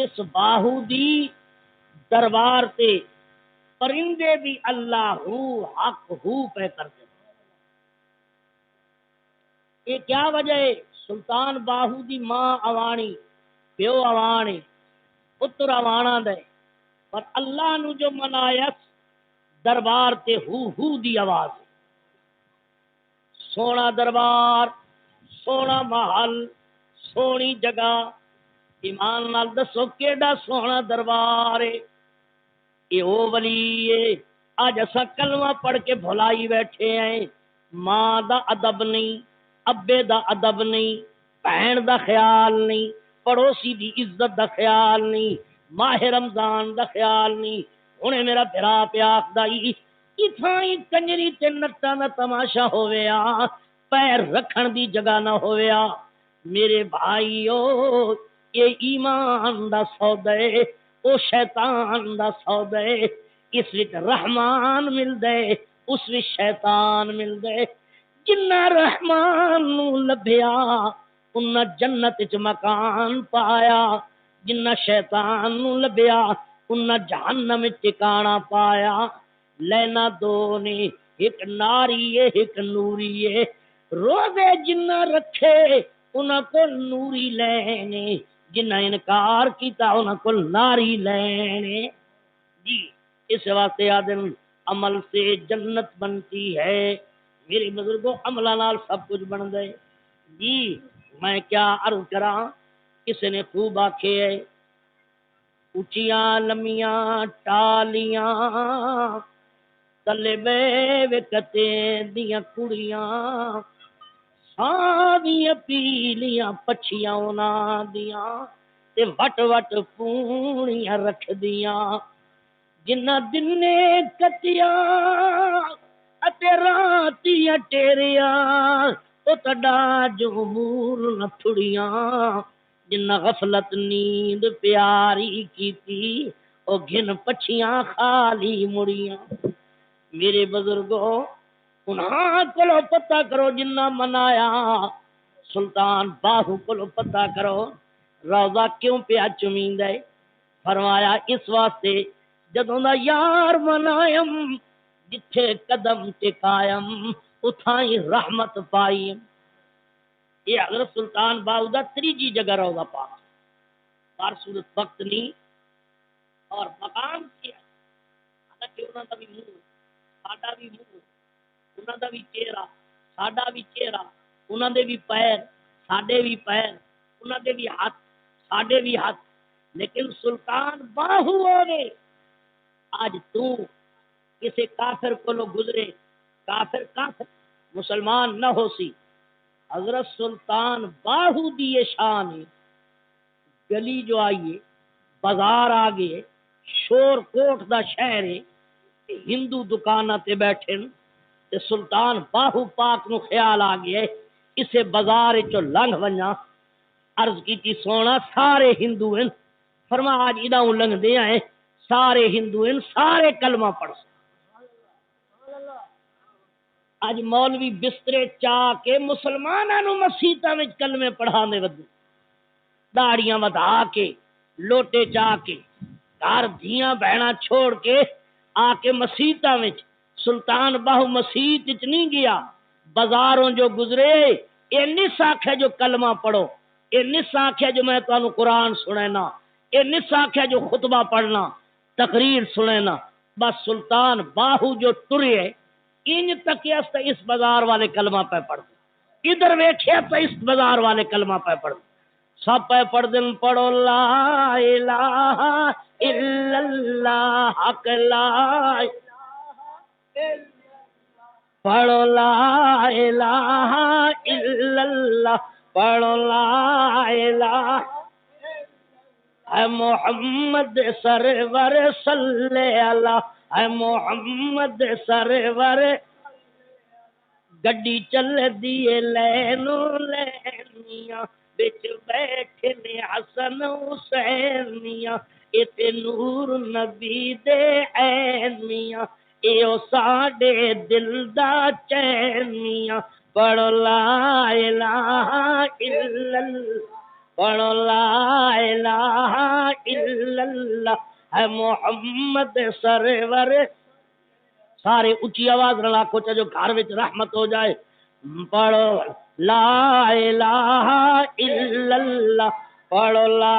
اس باہو دی دربار تے پرندے بھی اللہ حق پہ کرتے. یہ کیا وجہ ہے؟ سلطان باہو دی ماں اوانی پیو اوانی پتر اوانا دے پر اللہ نو جو منایا دربار تے ہو دی آواز. سونا دربار، سونا محل، سونی جگہ. ایمان نال دسو کیڑا سونا دربار ہے. یہ او ولی ہے. اج اسا کلمہ پڑھ کے بھلائی بیٹھے ہیں. ماں دا ادب نہیں، ابے دا ادب نہیں، بہن دا خیال نہیں، پڑوسی دی عزت دا خیال نہیں، ماہ رمضان دا خیال نہیں. ہنے میرا بھرا پیا آکھدائی اتھائی کنجری تے نٹاں دا تماشا ہویا، پیر رکھن دی جگہ نہ ہویا. میرے بھائیو یہ ایمان دا سودا ہے، او شیطان دا سودا ہے. اس وچ رحمان مل دے، اس وچ شیطان مل دے. جنہ رحمان نو لبھیا انہاں جنت وچ مکان پایا، جنہ شیطان نو لبھیا انہاں جہنم وچ ٹھکانہ پایا. لینا دو نے، ایک ناری ہے ایک نوری ہے. روزے جنہ رکھے انہاں کو نوری لینے، جنہ انکار کیتا انہاں کو ناری لینے. جی اس واسطے آدم عمل سے جنت بنتی ہے. میرے بزرگوں عملہ نال سب کچھ بن گئے. جی میں کیا عرض کراں، کسی نے خوب آکھے ہے اچیاں لمیاں ٹالیاں تلے بے وکتے دیاں کڑیاں، ساویاں پیلیاں پچھیاں انہاں دیاں تے وٹ وٹ پونیاں رکھ دیاں. جنہ دنے کتیاں اتے راتیاں ٹیریاں او تڈا جو مور نہ تھڑیاں. جنہ غفلت نیند پیاری کیتی او گھن پچھیاں خالی مڑیاں. میرے بزرگوں انہاں کولو پتہ کرو جنہ منایا سلطان باہو کولو پتہ کرو روضہ کیوں پیا چمین دے. فرمایا اس واسطے جدوں دا یار منایم جتھے قدم ٹکایم اتھائی رحمت پائیم. یہ حضرت سلطان باہو دا تریجی جگہ روضہ پاک پر صورت وقت نہیں اور مقام کیا. حالانکہ انہاں دا بھی منہ ساڈا بھی منہ، انہاں دا بھی چہرہ ساڈا بھی چہرہ، انہاں دے بھی پیر ساڈے بھی پیر، انہاں دے بھی ہاتھ ساڈے بھی ہاتھ. لیکن سلطان باہو ہوے آج تو کسی کافر کو گزرے کافر مسلمان نہ ہو سی. حضرت سلطان باہو دی شان ہے. گلی جو آئیے بازار آگے شور کوٹ دا شہر ہے، ہندو دکانہ تے بیٹھے تے سلطان باہو پاک نو خیال آ گیا اسے بازار چو لنگ ونجا. عرض کی سونا سارے ہندو ہیں. فرما آج اداؤں لنگ دے آئے سارے ہندو ہیں سارے کلمہ پڑھ. اج مولوی بسترے چاہ کے مسلماناں نو مسیتاں وچ کلمے پڑھاندے ودے، داڑیاں ودا کے لوٹے چاہ کے گھر دھیاں بہنا چھوڑ کے آ کے مسیتاں وچ. سلطان باہو مسیت وچ نہیں گیا، بازاروں جو گزرے اے نس آکھے جو کلمہ پڑھو، اے نس آکھے جو میں تانوں قرآن سنینا، اے نس آکھے جو خطبہ پڑھنا تقریر سنینا. بس سلطان باہو جو ٹرے انج تک اس بازار والے کلمہ پہ پڑھ، ادھر ویکھیا تو اس بازار والے کلمہ پہ پڑھ. سب پہ پڑھ دن پڑھو لا الہ الا اللہ حق لا پڑھو لا الہ الا اللہ پڑھو لا الہ اے محمد سرور صلی اللہ اے محمد سرور. گڈی چل دیے لینو لینیاں بچ بیٹھے نے حسن حسینیاں اتے نور نبی دے عینیاں ایو ساڈے دل دا چینیاں. پڑھو لا الہ الا اللہ پڑھو لا الہ الا اللہ ہے محمد سرور سارے اچھی آواز رلا کو جو گھر وچ رحمت ہو جائے پڑھو لا الہ الا اللہ پڑھو لا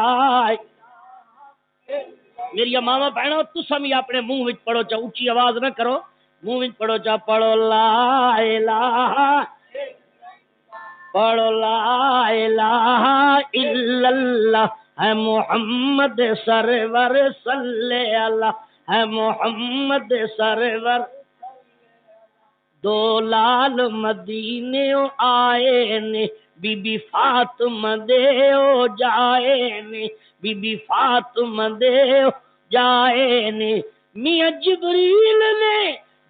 میری ماما بہنوں تسا بھی اپنے منہ وچ پڑھو چا اچھی آواز نہ کرو منہ وچ پڑھو چا پڑھو لا الہ پڑھو لا الہ الا اللہ ہے محمد سرور صلی اللہ ہے محمد سرور دو لال مدینے آئے نے بی بی فاطمہ دے او جائے نے بی بی فاطمہ دے او جائے نے میاں جبریل نے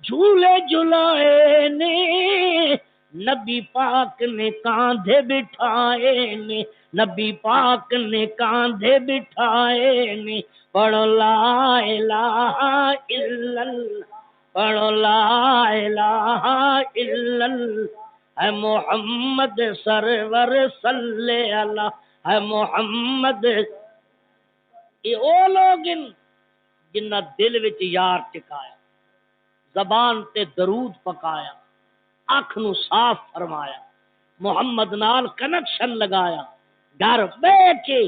جھولے جھلائے نے نبی پاک نے کاندھے بٹھائے نے نبی پاک نے کاندھے بٹھائے نے پڑھو لا الہ الا اللہ پڑھو لا الہ الا اللہ ہے محمد سرور صلی اللہ ہے محمد یہ او لوگ جنہ دل وچ یار ٹکایا زبان تے درود پکایا اکھ نو صاف فرمایا محمد نال کنیکشن لگایا گھر بیٹھ کے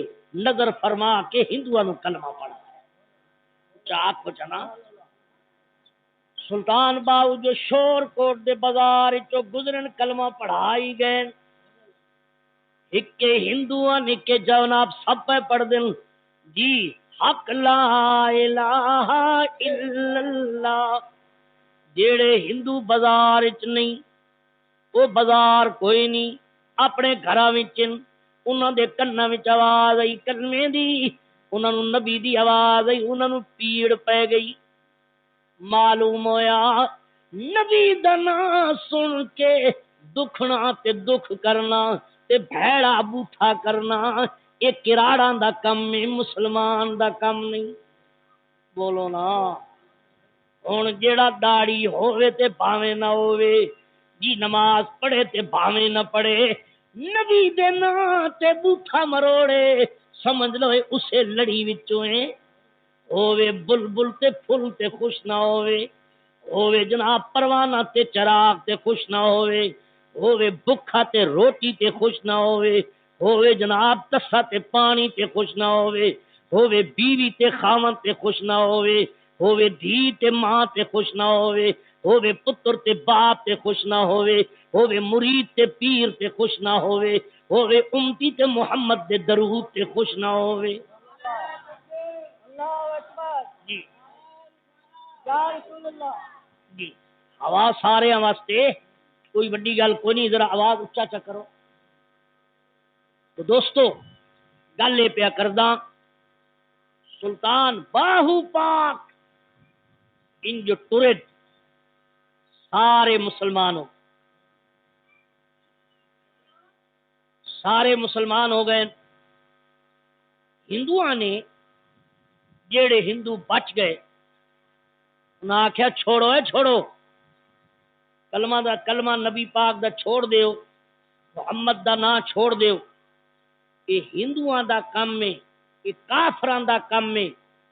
نظر فرما کے ہندوؤں نو کلمہ پڑھایا چاک پچنا سلطان باؤ جو شور کوٹ دے بازار چو گزرن کلمہ پڑھائی گئے ہکے ہندوؤں نکے جناب سب پہ پڑھ دن جی حق لا الہ الا اللہ جیڑے ہندو بازار وچ نہیں وہ بازار کوئی نہیں اپنے گھراں وچ انہاں دے کناں وچ آواز آئی کلمے دی انہاں نوں نبی دی آواز آئی انہاں نوں پیڑ پے گئی معلوم ہویا نبی دا نام سن کے دکھنا تے دکھ کرنا تے بھیڑا بوٹھا کرنا یہ کراڑاں دا کم ہے مسلمان دا کم نہیں بولو نا ہن جیڑا داڑھی ہووے تے بھاویں نہ ہووے جی نماز پڑھے تے بھاویں نہ پڑھے نبی دے نام تے بوٹھا مروڑے سمجھ لو اسے لڑی وچوں ہیں ہووے بلبل تے پھل تے خوش نہ ہووے جناب پروانہ تے چراغ تے خوش نہ ہووے بھکھا تے روٹی تے خوش نہ ہووے جناب تسا تے پانی تے خوش نہ ہووے بیوی تے خاوند تے خوش نہ ہووے دھی تے ماں تے خوش نہ ہووے پتر تے باپ تے خوش نہ ہووے مرید تے پیر تے خوش نہ ہووے امتی تے محمد دے درود تے خوش نہ ہووے جی جی آواز سارے واسطے کوئی بڑی گل کوئی نہیں ذرا آواز اچا چا کرو تو دوستو گل یہ پیا کرداں سلطان باہو پاک ان جو ٹرد سارے مسلمان ہو گئے ہندوؤں نے جیڑے ہندو بچ گئے انہاں آخیا چھوڑو کلمہ نبی پاک دا چھوڑ دیو محمد دا نام چھوڑ دیو یہ ہندوؤں دا کم ہے یہ کافراں دا کم ہے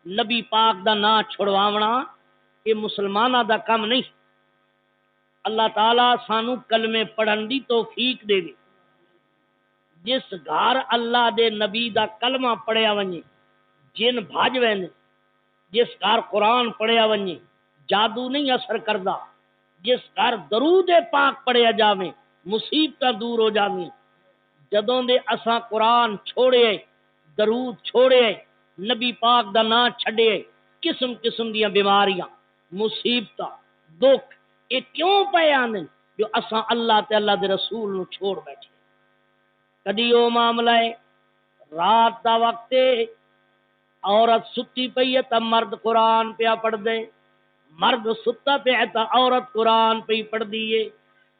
نبی پاک دا نام چھڑواونا یہ مسلماناں دا کم نہیں اللہ تعالی سانو کلمے پڑھن دی توفیق دے وے جس گھر اللہ دے نبی دا کلمہ پڑھیا ونجے جن بھاج وین جس گھر قرآن پڑھیا ونجے جادو نہیں اثر کردا جس گھر درود پاک پڑھیا جاویں مصیبتاں دور ہو جاویں جدوں دے اساں قرآن چھوڑے درود چھوڑے نبی پاک دا نام چھڈے قسم قسم دیاں بیماریاں مصیبتاں دکھ یہ کیوں پے آنے جو اساں اللہ تے اللہ دے رسول نو چھوڑ بیٹھے کدی او معاملہ ہے رات دا وقت عورت ستی پئی ہے تا مرد قرآن پیا پڑھ دے مرد ستا پیا تا عورت قرآن پہ پڑھ دیے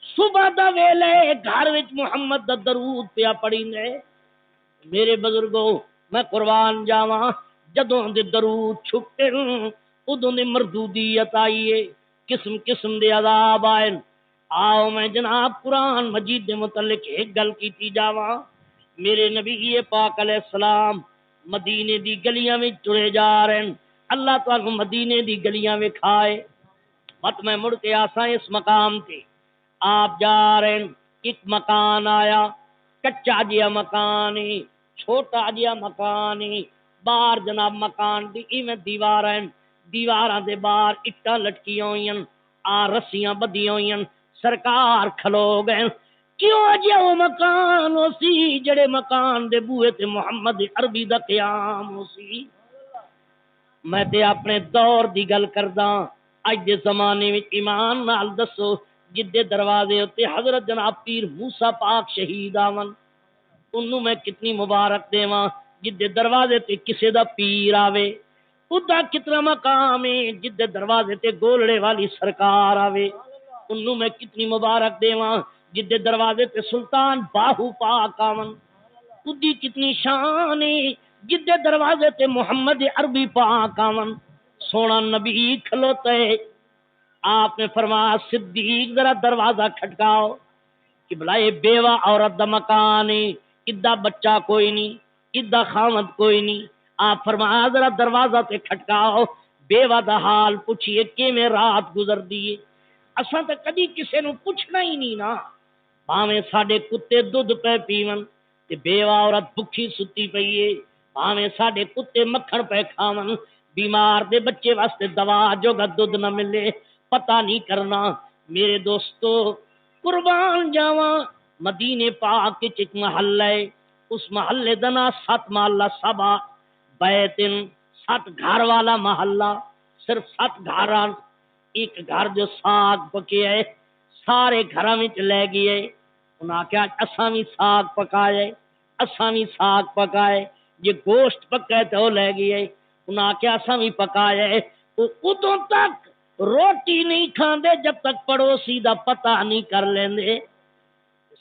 صبح دا ویلے گھر وچ محمد دا درود پیا پڑھی نے میرے بزرگوں میں قربان جاواں جدوں دے درود چھٹے ادوں دی مردودیت آئی ہے قسم قسم دے عذاب آئے آؤ میں جناب قرآن مجید دے متعلق ایک گل کیتی جاواں میرے نبی پاک علیہ السلام مدینے دی گلیاں میں ٹرے جا رہے ہیں اللہ تعالی مدینے دی گلیاں میں کھائے مت میں مڑ کے آسا اس مقام تے آپ جا رہے ہیں ایک مکان آیا کچا جیا مکان چھوٹا جیا مکان باہر جناب مکان دی میں دیوار ہیں دیواراں دے باہر اٹاں لٹکیاں ہوئی آ رسیاں بدیاں ہوئی سرکار کھلو گئے کیوں اجے وہ مکان ہو سی جڑے مکان دے بوئے تے محمد عربی دا قیام ہو سی میں تے اپنے دور دی گل کردا اج دے زمانے وچ ایمان نال دسو جدے دروازے تے حضرت جناب پیر موسی پاک شہید آون انہوں میں کتنی مبارک دیواں جدے دروازے تے کسے دا پیر آوے ادا کتنا مقام ہے جدے دروازے تے گولڑے والی سرکار آوے انہوں میں کتنی مبارک دیواں جدے دروازے تے سلطان باہو پاک آون ادی کتنی شان ہے جدے دروازے تے محمد عربی پاک آون سونا نبی کھلوتے آپ نے فرمایا صدیق ذرا دروازہ کھٹکاؤ کہ بلائے بیوہ عورت دا مکان ہے ادھا بچہ کوئی نہیں ادھا خامد کوئی نہیں آپ فرمایا ذرا دروازہ تے کھٹکاؤ بیوہ دا حال پوچھئے کہ میں رات گزر دیئے اساں تے کدی کسے نو پوچھنا ہی نہیں نا بھاویں ساڈے کتے دودھ پہ پیون تے بیوہ عورت بھکھی ستی پئیے بھاویں ساڈے کتے مکھن پہ کھاون بیمار دے بچے واسطے دوا جو گا دودھ نہ ملے پتہ نہیں کرنا میرے دوستو قربان جاواں مدینے پاک وچ ایک محلہ ہے اس محلے دا نام 7 محلہ سبا بیتن 7 گھر والا محلہ صرف 7 گھراں ایک گھر جو ساگ پکے ہے سارے گھراں وچ لے گئے انہاں کہا اساں وی ساگ پکائے اساں وی ساگ پکائے یہ گوشت پکائے تے او لے گئے انہاں کہا اساں وی پکائے ادوں تک روٹی نہیں کھاندے جب تک پڑوسی دا پتہ نہیں کر لیندے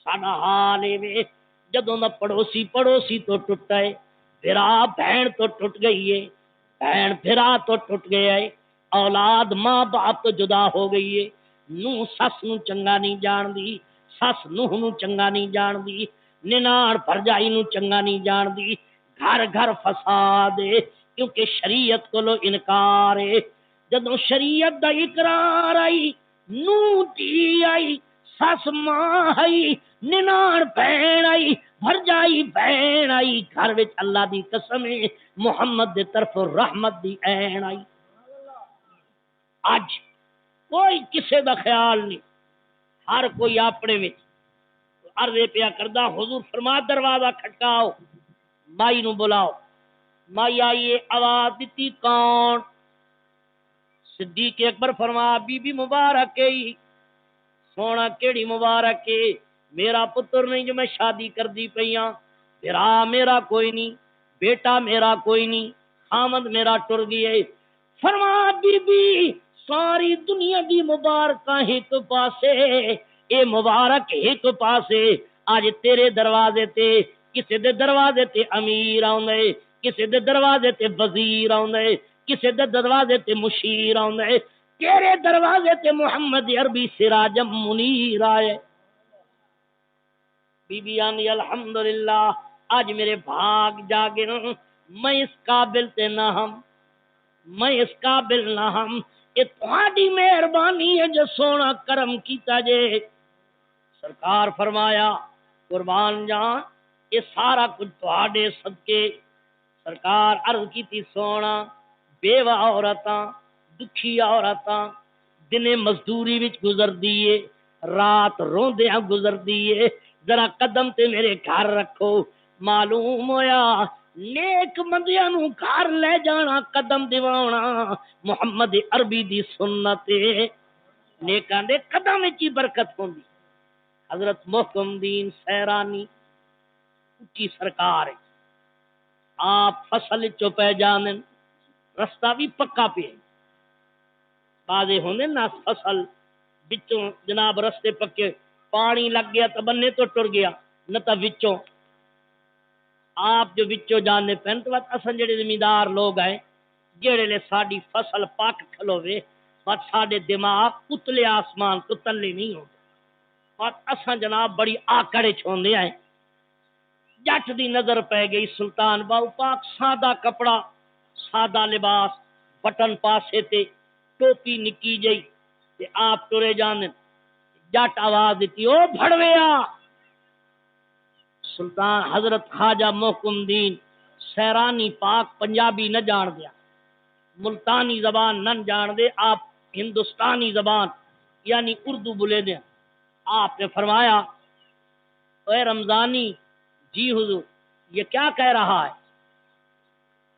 ساڈا حال اے جدوں دا پڑوسی تو ٹوٹا ہے بھرا بہن تو ٹوٹ گئی ہے بہن بھرا تو ٹوٹ گیا ہے اولاد ماں باپ تو جدا ہو گئی ہے نو سس نو چنگا نہیں جان دی سس نوح نو چنگا نہیں جان دی نناڑ بھرجائی نو چنگا نہیں جان دی گھر گھر فساد ہے کیونکہ شریعت کو لو انکار ہے جدوں شریعت دا اقرار آئی نو دی آئی سس ماں آئی نناڑ بہن آئی بھرجائی بہن آئی گھر وچ اللہ دی قسم ہے محمد دے طرف رحمت دی عین آئی اج کوئی کسے دا خیال نہیں ہر کوئی اپنے وچ عرض پیا کردا حضور فرما دروازہ کھٹکاؤ مائی نو بلاؤ مائی آئیے آواز دیتی کون صدیق اکبر فرما بی بی مبارک ہے سونا کیڑی مبارک ہے میرا پتر نہیں جو میں شادی کر دی پیاں بھرا میرا کوئی نہیں بیٹا میرا کوئی نہیں خامد میرا ٹر گئے فرما بی بی ساری دنیا دی مبارکاں ایک پاسے اے مبارک ایک پاسے آج تیرے دروازے تے کسے دے دروازے تے امیر آوندے کسے دے دروازے تے وزیر آوندے کسے دے دروازے تے مشیر آوندے تیرے دروازے تے محمد عربی سراجم منیر آئے بی بی آنی الحمدللہ آج میرے بھاگ جاگے میں اس قابل تے نہ ہم میں اس قابل نہ ہم یہ تہاڈی مہربانی ہے جو سونا کرم کیتا جے سرکار فرمایا قربان جان یہ سارا کچھ تہاڈے صدقے سرکار عرض کیتی سونا بیوہ عورتاں دکھی عورتاں دنے مزدوری وچ گزر دیے رات روندیاں گزر دیے ذرا قدم تے میرے گھر رکھو معلوم ہویا نیک بندیاں نو گھر لے جانا قدم دیوانا محمد عربی دی سنت نیکاں دے قدم وچ برکت ہوندی حضرت محکم دین سیرانی اچھی سرکار ہے آپ فصل چو پہ جانن رستہ بھی پکا پہ بازے ہوندے نا فصل بچوں جناب رستے پکے پانی لگ گیا تو بننے تو ٹر گیا نہ تو وچوں آپ جو وچوں جاننے پہن تو بات اصل جڑے زمیندار لوگ ہیں جڑے لے ساڈی فصل پاک کھلوے بات ساڈے دماغ اتلے آسمان تو تلے نہیں ہوتے بات اصل جناب بڑی آکڑے چھوندے ہیں جٹ دی نظر پہ گئی سلطان باؤ پاک سادہ کپڑا سادہ لباس بٹن پاسے تے ٹوپی نکی جئی تے آپ ٹرے جانے جٹ آواز دیتی او بھڑویا سلطان حضرت خواجہ محکم دین سیرانی پاک پنجابی نہ جان دیا ملتانی زبان نہ جان دے آپ ہندوستانی زبان یعنی اردو بولے دیں آپ نے فرمایا اے رمضانی جی حضور یہ کیا کہہ رہا ہے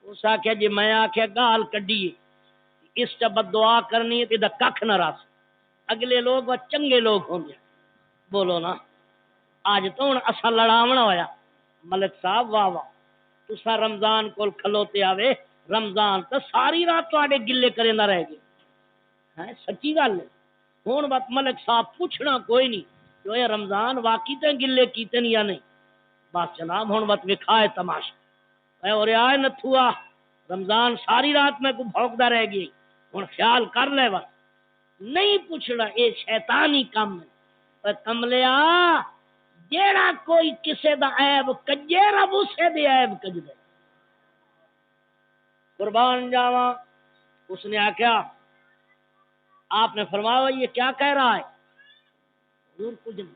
اس آخیا جی میں آخیا گال کڈی اس سے بد دعا کرنی ہے تے کھ نہ رس اگلے لوگ وہ چنگے لوگ ہوں گے بولو نا آج تو ہوں اصا لڑاونا ہویا ملک صاحب واہ واہ تسا رمضان کول کھلوتے آوے رمضان تو ساری رات تے گلے کرے نہ رہ گئے سچی گل ہے ہوں بات ملک صاحب پوچھنا کوئی نہیں جو یہ رمضان واقعی تے گلے کیتے یا نہیں بس جناب ہوں بات وکھائے تماشا اور آئے نتھوا رمضان ساری رات میں کو بھوکدا رہ گئی ہوں خیال کر لے بس نہیں پوچھنا یہ شیطانی کم ہے کملیا جیڑا کوئی کسے دا عیب کجے رب اسے دے عیب کج دے قربان جاواں اس نے آخیا آپ نے فرمایا یہ کیا کہہ رہا ہے حضور کچھ نہیں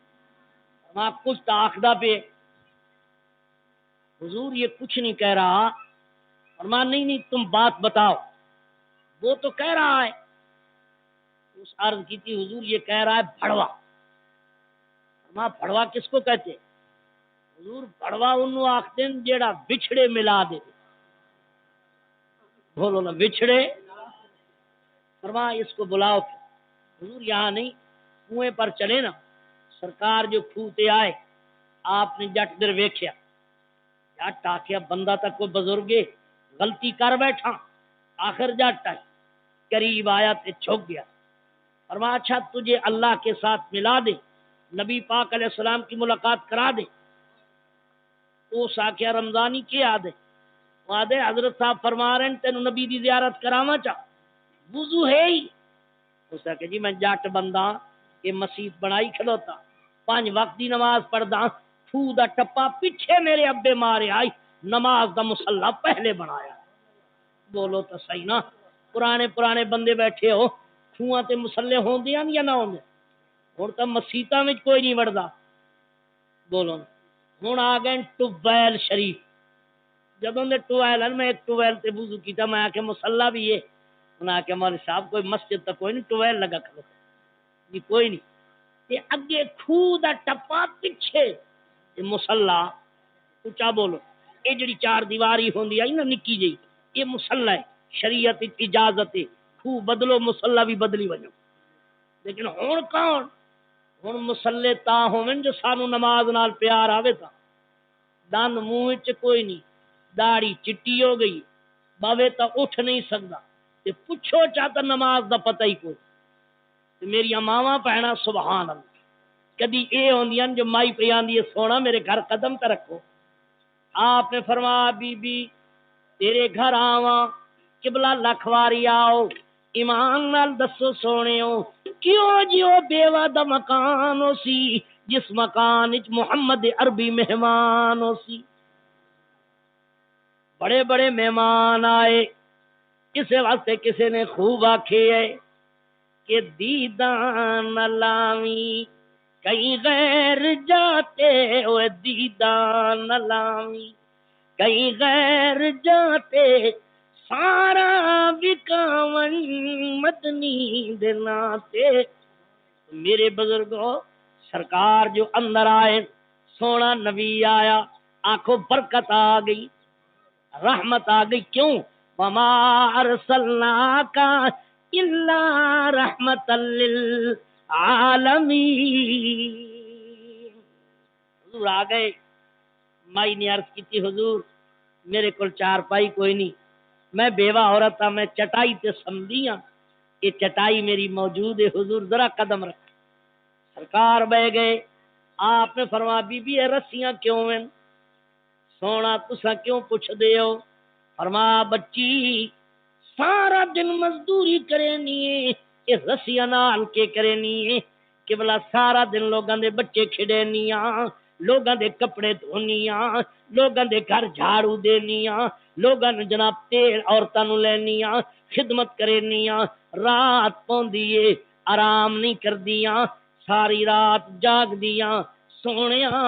فرمایا کچھ تو آخدا پہ حضور یہ کچھ نہیں کہہ رہا فرمایا نہیں تم بات بتاؤ وہ تو کہہ رہا ہے اس عرض کی تھی حضور یہ کہہ رہا ہے بھڑوا فرمایا بھڑوا کس کو کہتے حضور بھڑوا انہوں آختے ہیں جیڑا بچھڑے ملا دے بولو نا بچھڑے فرمایا اس کو بلاؤ حضور یہاں نہیں کنویں پر چلے نا سرکار جو کھوتے آئے آپ نے جٹ در ویکھیا جٹ آخیا بندہ تک کوئی بزرگے غلطی کر بیٹھا آخر جٹ آئی قریب آیا تے چھوک گیا فرمایا اچھا تجھے اللہ کے ساتھ ملا دے نبی پاک علیہ السلام کی ملاقات کرا دے اس آخیا رمضانی کیا دے وعدے حضرت صاحب فرما رہے ہیں تینوں نبی دی زیارت کراواں چا وضو ہے ہی اس آخیا جی میں جٹ بندہ کہ مسجد بنائی کھلوتا 5 وقت دی نماز پڑھدا پھو دا ٹپا پیچھے میرے ابے مارے آئی نماز دا مصلی پہلے بنایا بولو تو صحیح نا پرانے بندے بیٹھے ہو کھواں تے مصلی ہوندیاں یا نہ ہوندے ہن تو مسیتاں وچ کوئی نہیں وڑدا بولو ہن آ گئے ٹوبیل شریف جدوں دے ٹویل میں ایک ٹویل تے وضو کیتا میں کہ مصلی بھی ہے انہاں کہ مولوی صاحب کوئی مسجد تے کوئی نہیں ٹویل لگا کھلو جی کوئی نہیں تے اگے کھو دا ٹپا پیچھے تے مصلی اونچا بولو اے جڑی 4 دیواری ہوندی آئی نا نکی جئی یہ مصلی ہے شریعت اجازت ہے کھو بدلو مصلی بھی بدلی ونجو لیکن ہن کون ہن مصلی تا ہوون جو سانو نماز نال پیار آوے تا دند منہ وچ کوئی نہیں داڑھی چٹی ہو گئی باوے تا اٹھ نہیں سکدا تے پوچھو چاہتا نماز دا پتہ ہی کوئی تے میری ماواں بہنا سبحان اللہ کدی اے ہوندیاں جو مائی پہ آندی ہے سونا میرے گھر قدم تے رکھو آپ نے فرمایا بی بی تیرے گھر آواں قبلہ لکھواری آؤ ایمان نال دسو سونےو کیوں جیو بیوہ دا مکان ہو سی جس مکان وچ محمد عربی مہمان ہو سی بڑے بڑے مہمان آئے کسے واسطے کسے نے خوب آکھے ہے کہ دیدان لاوی کئی غیر جاتے ہوئے دیدان لاوی کئی غیر جاتے سارا وکاون مدنی دلاتے میرے بزرگوں سرکار جو اندر آئے سونا نبی آیا آنکھوں برکت آ گئی رحمت آ گئی کیوں وما ارسلناک الا رحمت للعالمین حضور آ گئے مائی نے عرض کی تھی حضور میرے کول 4 پائی کوئی نہیں میں بیوہ عورت ہاں میں چٹائی تے سمدھی ہاں یہ چٹائی میری موجود ہے حضور ذرا قدم رکھ سرکار بہ گئے آپ نے فرمایا بی بی اے رسیاں کیوں ہیں سونا تسا کیوں پوچھ دے ہو فرمایا بچی سارا دن مزدوری کرینی ہے یہ رسیاں نال کے کرینی ہے کہ بلا سارا دن لوگاں دے بچے کھڈینیاں لوگاں دے کپڑے دھونیاں، لوگاں دے گھر جھاڑو دینیاں، لوگاں نے جناب تیل عورتاں نو لینیاں، خدمت کرینیاں، رات پوندیے آرام نہیں کردیاں، ساری رات جاگ دیاں، سونیاں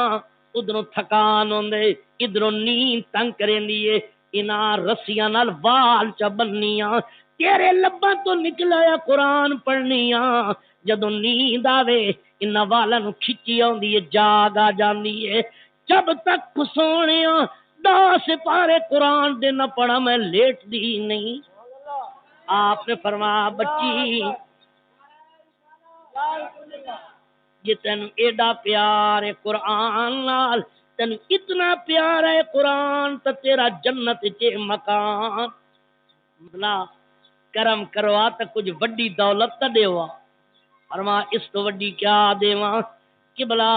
ادھروں تھکان ہوندے، ادھروں نیند تنگ کریندیے، انہاں رسیاں نال وال چا بننیاں، تیرے لباں تو نکلایا قرآن پڑھنیاں، جدوں نیند آوے انہاں والاں نو کھچی آندی ہے، جاگ آ جاندی ہے، جب تک سونیاں 10 پارے قرآن دے نہ پڑھا میں لیٹ دی نہیں۔ آپ نے فرمایا بچی جی تینو ایڈا پیار ہے قرآن نال، تینو اتنا پیار ہے قرآن تو تیرا جنت چے مکان، بلا کرم کروا تو کچھ وڈی دولت تو دیوا، فرما اس تو وڈی کیا دیواں کہ بلا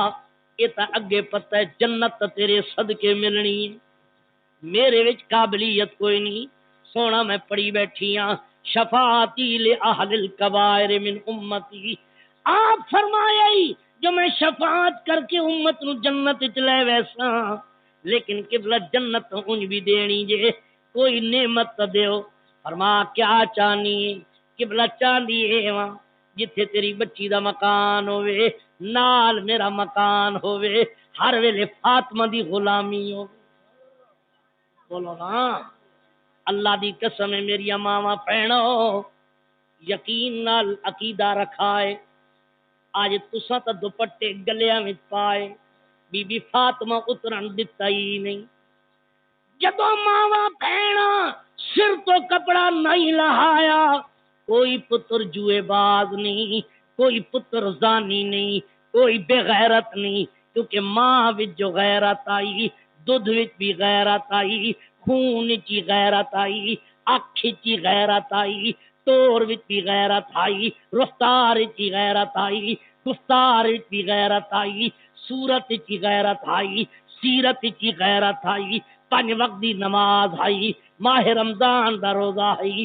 یہ تا اگے پتہ ہے جنت تا تیرے صدقے ملنی ہے، میرے وچ قابلیت کوئی نہیں، سونا میں پڑھی بیٹھی ہاں، شفاعتی لأہل الکبائر من امتی، آپ فرمایا ہی جو میں شفاعت کر کے امت نو جنت وچ لے ویسا، لیکن قبلہ جنت تو انج بھی دینی جے، کوئی نعمت تو دیو، فرما کیا چاہنی قبلہ چاندی ہے وہاں جتھے تیری بچی دا مکان ہوئے، نال میرا مکان ہوئے، ہر ویلے فاطمہ دی غلامی ہوئے، بولو نا اللہ دی قسم ہے میری ماواں بہنو، یقین نال عقیدہ رکھا ہے، آج تساں تا دوپٹے گلیاں وچ پائے، بی بی فاطمہ اترن دتا ہی نہیں، جدوں ماواں بہنا سر تو کپڑا نہیں لہایا، کوئی پتر جوئے باز نہیں، کوئی پتر زانی نہیں، کوئی بے غیرت نہیں، کیونکہ ماں وچ جو غیرت آئی، دودھ وچ بھی غیرت آئی، خون وچ بھی غیرت آئی، اکھ وچ بھی غیرت آئی، تور وچ بھی غیرت آئی، رفتار وچ بھی غیرت آئی، گفتار وچ بھی غیرت آئی، صورت وچ بھی غیرت آئی، سیرت وچ بھی غیرت آئی، 5 وقت دی نماز آئی، ماہ رمضان دا روزہ آئی،